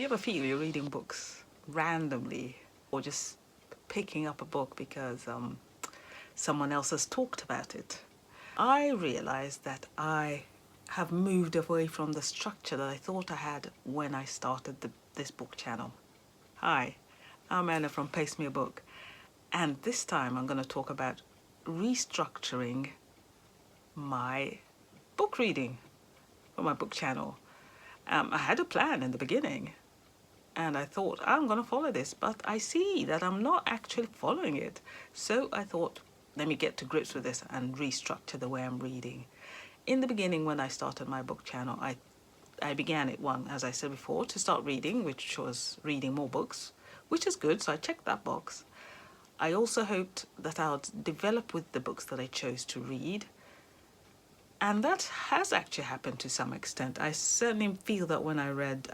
Do you ever feel you're reading books randomly or just picking up a book because someone else has talked about it? I realized that I have moved away from the structure that I thought I had when I started this book channel. Hi, I'm Anna from Paste Me a Book, and this time I'm going to talk about restructuring my book reading for my book channel. I had a plan in the beginning and I thought I'm going to follow this, but I see that I'm not actually following it. So I thought, let me get to grips with this and restructure the way I'm reading. In the beginning, when I started my book channel, I began it as I said before, to start reading, which was reading more books, which is good, so I checked that box. I also hoped that I would develop with the books that I chose to read. And that has actually happened to some extent. I certainly feel that when I read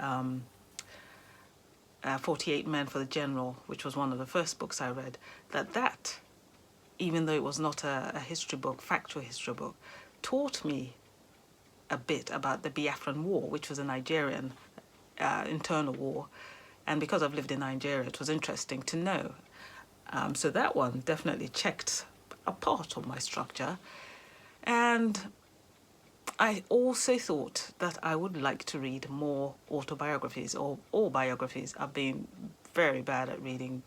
48 Men for the General, which was one of the first books I read, that even though it was not a history book, factual history book, taught me a bit about the Biafran War, which was a Nigerian internal war. And because I've lived in Nigeria, it was interesting to know. So that one definitely checked a part of my structure. And I also thought that I would like to read more autobiographies or biographies. I've been very bad at reading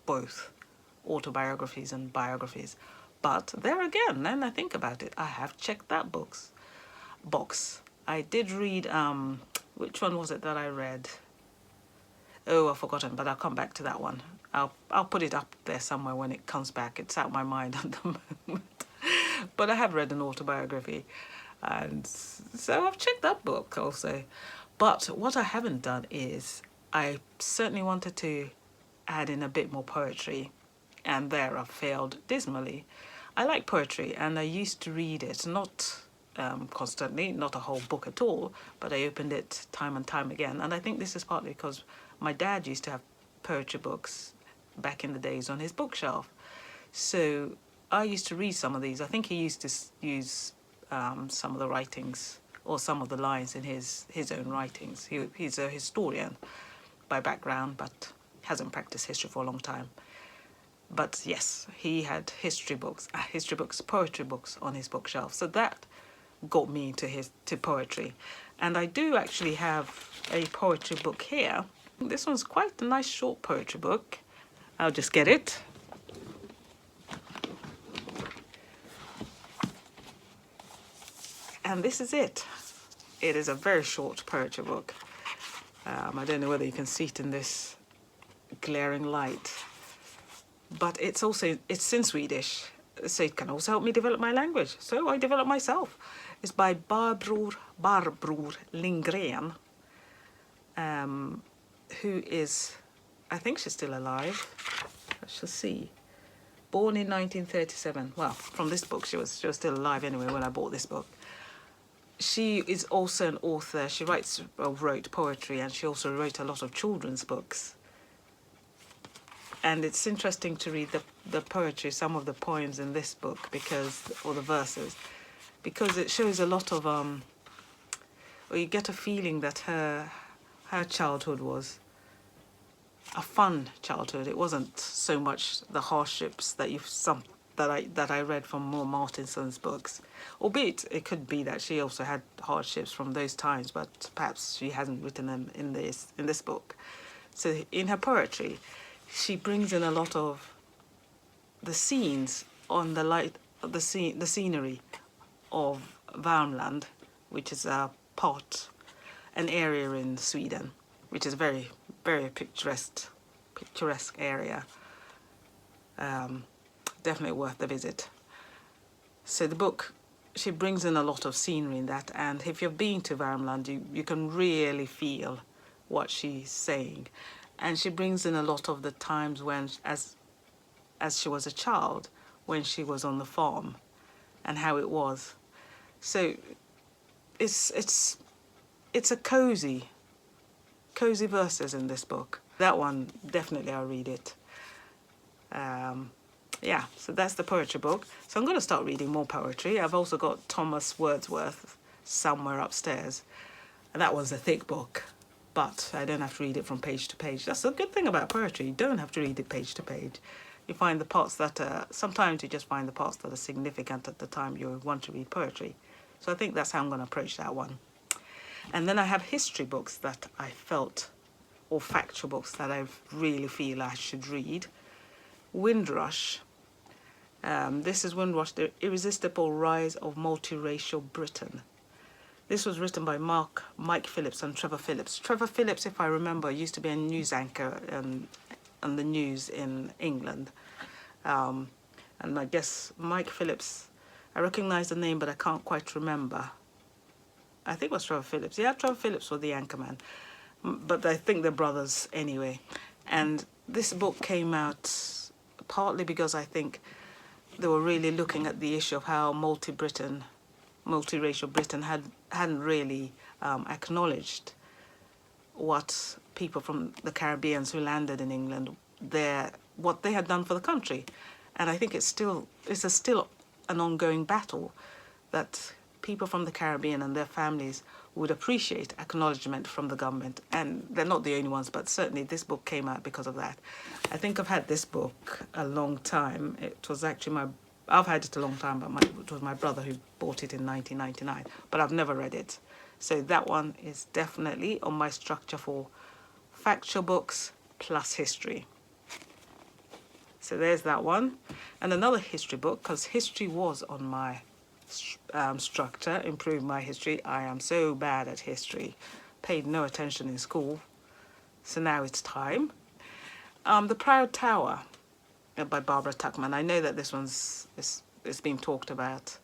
both autobiographies and biographies. But there again, then I think about it, I have checked that box. I did read, which one was it that I read? Oh, I've forgotten, but I'll come back to that one. I'll put it up there somewhere when it comes back. It's out of my mind at the moment. But I have read an autobiography. And so I've checked that book also. But what I haven't done is I certainly wanted to add in a bit more poetry. And there I've failed dismally. I like poetry and I used to read it, not constantly, not a whole book at all, but I opened it time and time again. And I think this is partly because my dad used to have poetry books back in the days on his bookshelf. So I used to read some of these. I think he used to use some of the writings or some of the lines in his own writings. He's a historian by background, but hasn't practiced history for a long time. But yes, he had history books, poetry books on his bookshelf. So that got me to poetry. And I do actually have a poetry book here. This one's quite a nice short poetry book. I'll just get it. And this is it. It is a very short poetry book. I don't know whether you can see it in this glaring light. But it's in Swedish, so it can also help me develop my language. So I develop myself. It's by Barbro Lindgren, who is, I think she's still alive. I shall see. Born in 1937. Well, from this book, she was still alive anyway when I bought this book. She is also an author. She wrote poetry, and she also wrote a lot of children's books. And it's interesting to read the poetry, some of the poems in this book, or the verses, because it shows a lot of, or you get a feeling that her childhood was a fun childhood. It wasn't so much the hardships that I read from Moore Martinson's books, albeit it could be that she also had hardships from those times, but perhaps she hasn't written them in this book. So in her poetry, she brings in a lot of the scenes on the scenery of Värmland, which is an area in Sweden, which is a very, very picturesque area. Definitely worth the visit. So the book, she brings in a lot of scenery in that, and if you've been to Värmland, you can really feel what she's saying. And she brings in a lot of the times when, as she was a child, when she was on the farm, and how it was. So it's a cozy verses in this book. That one, definitely I'll read it. Yeah, so that's the poetry book. So I'm going to start reading more poetry. I've also got Thomas Wordsworth somewhere upstairs. And that one's a thick book. but I don't have to read it from page to page. That's the good thing about poetry. You don't have to read it page to page. You find the parts that are, sometimes you just find the parts that are significant at the time you want to read poetry. So I think that's how I'm going to approach that one. And then I have history books that I felt, or factual books that I really feel I should read. Windrush. This is Windrush, The Irresistible Rise of Multiracial Britain. This was written by Mike Phillips and Trevor Phillips. Trevor Phillips, if I remember, used to be a news anchor on the news in England. And I guess Mike Phillips, I recognize the name, but I can't quite remember. I think it was Trevor Phillips. Yeah, Trevor Phillips was the anchorman. But I think they're brothers anyway. And this book came out partly because I think they were really looking at the issue of how multiracial Britain hadn't really acknowledged what people from the Caribbean who landed in England, what they had done for the country. And I think it's still an ongoing battle that people from the Caribbean and their families would appreciate acknowledgement from the government. And they're not the only ones, but certainly this book came out because of that. I think I've had this book a long time. It was actually I've had it a long time, but it was my brother who bought it in 1999, but I've never read it. So that one is definitely on my structure for factual books plus history. So there's that one. And another history book, because history was on my structure, improve my history. I am so bad at history, paid no attention in school, so now it's time. The Proud Tower by Barbara Tuchman. I know that this one's it's been talked about,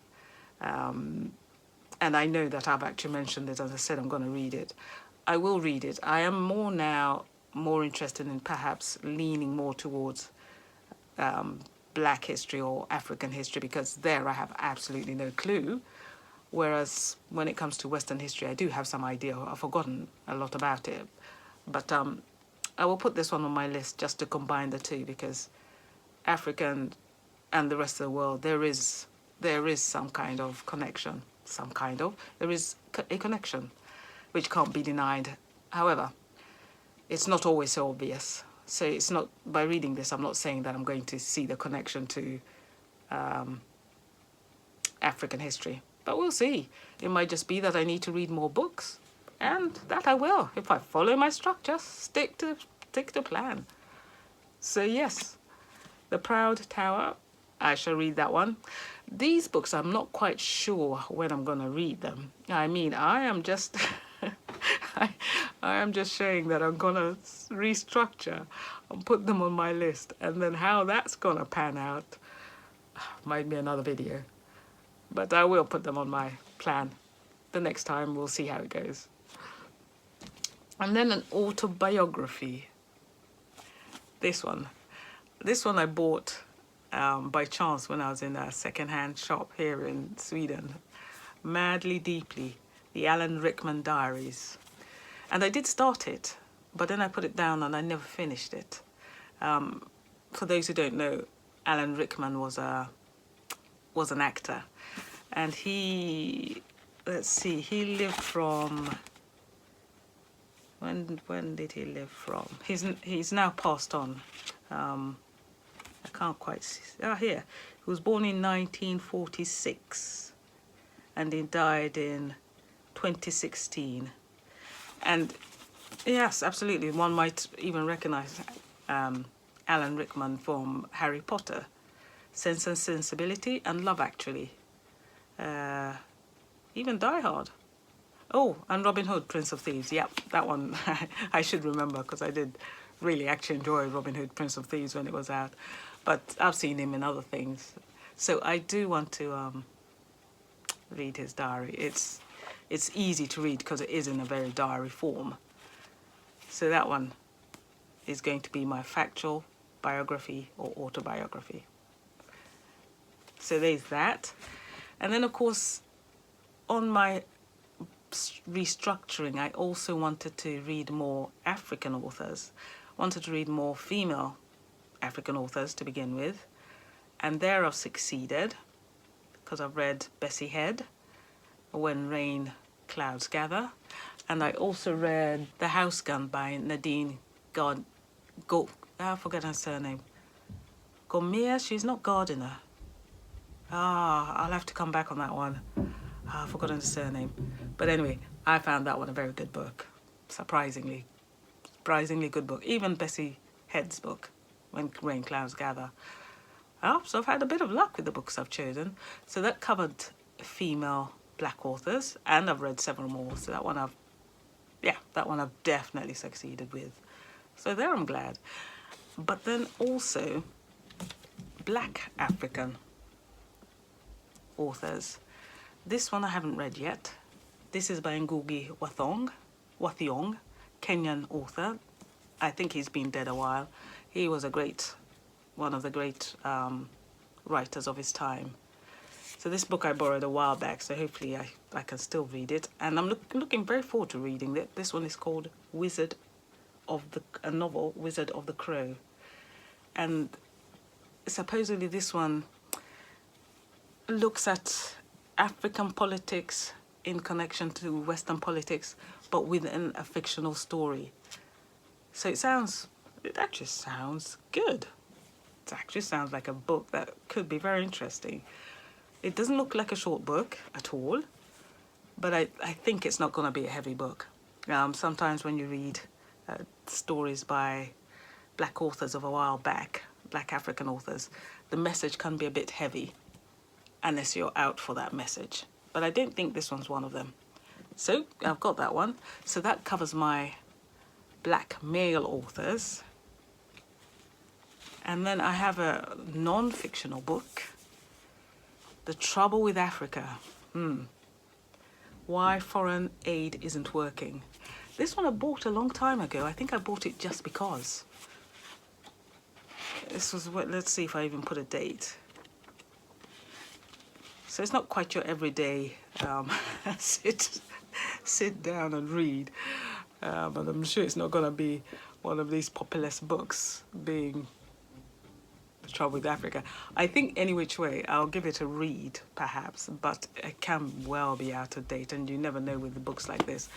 and I know that I've actually mentioned it. As I said, I'm going to read it. I will read it. I am more interested in perhaps leaning more towards Black history or African history, because there I have absolutely no clue. Whereas when it comes to Western history, I do have some idea. I've forgotten a lot about it. But I will put this one on my list just to combine the two, because African and the rest of the world, there is some kind of connection. There is a connection which can't be denied. However, it's not always so obvious. So it's not, by reading this, I'm not saying that I'm going to see the connection to African history. But we'll see. It might just be that I need to read more books, and that I will. If I follow my structure, stick to plan. So yes, The Proud Tower, I shall read that one. These books, I'm not quite sure when I'm going to read them. I mean, I am just... I am just showing that I'm going to restructure and put them on my list. And then how that's going to pan out might be another video. But I will put them on my plan. The next time we'll see how it goes. And then an autobiography. This one I bought by chance when I was in a second-hand shop here in Sweden. Madly Deeply, the Alan Rickman Diaries. And I did start it, but then I put it down and I never finished it. For those who don't know, Alan Rickman was an actor, and he lived from, when did he live from? He's now passed on. I can't quite see. Here. He was born in 1946, and he died in 2016. And yes, absolutely, one might even recognize Alan Rickman from Harry Potter, Sense and Sensibility, and Love Actually. Even Die Hard. Oh, and Robin Hood, Prince of Thieves. Yep, that one I should remember, because I did really actually enjoy Robin Hood, Prince of Thieves when it was out. But I've seen him in other things. So I do want to read his diary. It's easy to read because it is in a very diary form. So that one is going to be my factual biography or autobiography. So there's that. And then, of course, on my restructuring, I also wanted to read more African authors. Wanted to read more female African authors to begin with. And there I've succeeded, because I've read Bessie Head, When Rain Clouds Gather. And I also read The House Gun by Nadine I forget her surname. Gordimer, she's not Gardiner. I'll have to come back on that one. I've forgotten the surname. But anyway, I found that one a very good book. Surprisingly good book. Even Bessie Head's book, When Rain Clouds Gather. So I've had a bit of luck with the books I've chosen. So that covered female black authors, and I've read several more. So that one I've definitely succeeded with. So there I'm glad. But then also black African authors. This one I haven't read yet. This is by Ngugi wa Thiong'o, Kenyan author. I think he's been dead a while. He was one of the great writers of his time. So this book I borrowed a while back, so hopefully I can still read it. And I'm looking very forward to reading it. This one is called Wizard of the Crow. And supposedly this one looks at African politics in connection to Western politics, but within a fictional story. So it actually sounds good. It actually sounds like a book that could be very interesting. It doesn't look like a short book at all, but I think it's not going to be a heavy book. Sometimes when you read stories by black authors of a while back, black African authors, the message can be a bit heavy unless you're out for that message. But I don't think this one's one of them. So I've got that one. So that covers my black male authors. And then I have a non-fictional book, The Trouble with Africa. Why Foreign Aid Isn't Working. This one I bought a long time ago. I think I bought it just because. This was, let's see if I even put a date. So it's not quite your everyday sit down and read. But I'm sure it's not going to be one of these populist books being The Trouble with Africa. I think any which way, I'll give it a read, perhaps, but it can well be out of date, and you never know with the books like this.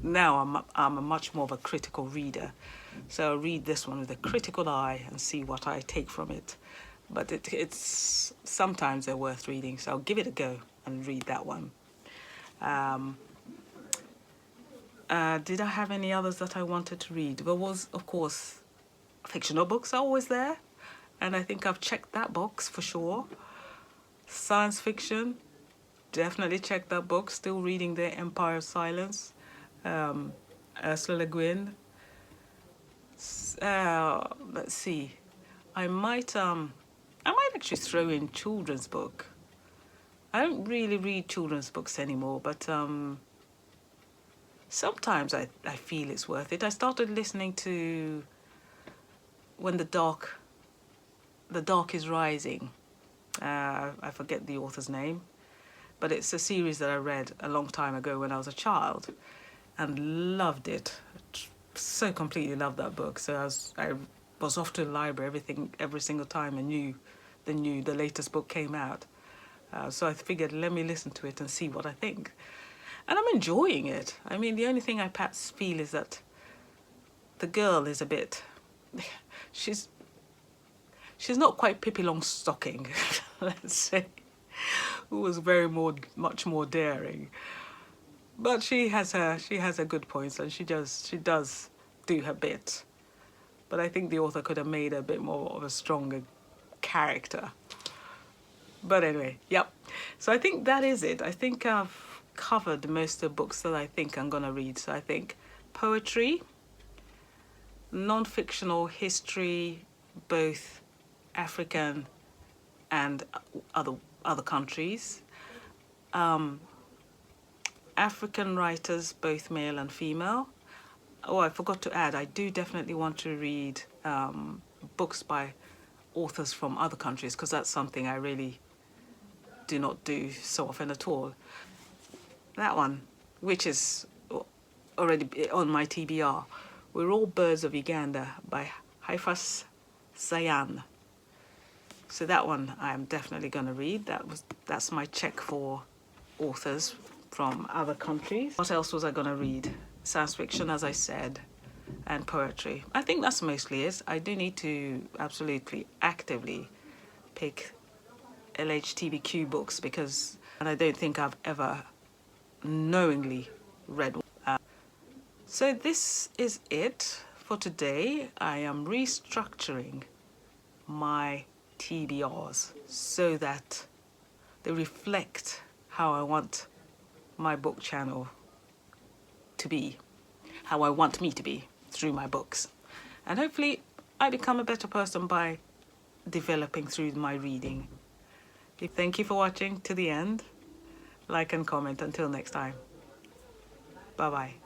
Now I'm a much more of a critical reader, so I'll read this one with a critical eye and see what I take from it. But it's sometimes they're worth reading, so I'll give it a go and read that one. Did I have any others that I wanted to read? There was, of course, fictional books are always there, and I think I've checked that box for sure. Science fiction, definitely checked that book. Still reading The Empire of Silence, Ursula Le Guin. Let's see. I might actually throw in children's book. I don't really read children's books anymore, but sometimes I feel it's worth it. I started listening to When the Dark is Rising. I forget the author's name, but it's a series that I read a long time ago when I was a child and loved it. So completely loved that book. So I was off to the library every single time I knew the latest book came out. So I figured, let me listen to it and see what I think. And I'm enjoying it. I mean, the only thing I perhaps feel is that the girl is a bit... She's not quite Pippi Longstocking, let's say, who was much more daring. But she has her good points, and she does do her bit. But I think the author could have made her a bit more of a stronger character. But anyway, yep. So I think that is it. I think I've covered most of the books that I think I'm going to read. So I think poetry, non-fictional history, both African and other countries. African writers, both male and female. Oh, I forgot to add, I do definitely want to read books by authors from other countries, because that's something I really do not do so often at all. That one, which is already on my TBR, We're All Birds of Uganda by Haifas Zayan. So that one I am definitely going to read. That's my check for authors from other countries. What else was I going to read? Science fiction, as I said, and poetry. I think that's mostly it. I do need to absolutely actively pick LHTBQ books because I don't think I've ever knowingly read one. So this is it for today. I am restructuring my TBRs so that they reflect how I want my book channel to be, how I want me to be through my books. And hopefully I become a better person by developing through my reading. Thank you for watching to the end. Like and comment. Until next time. Bye-bye.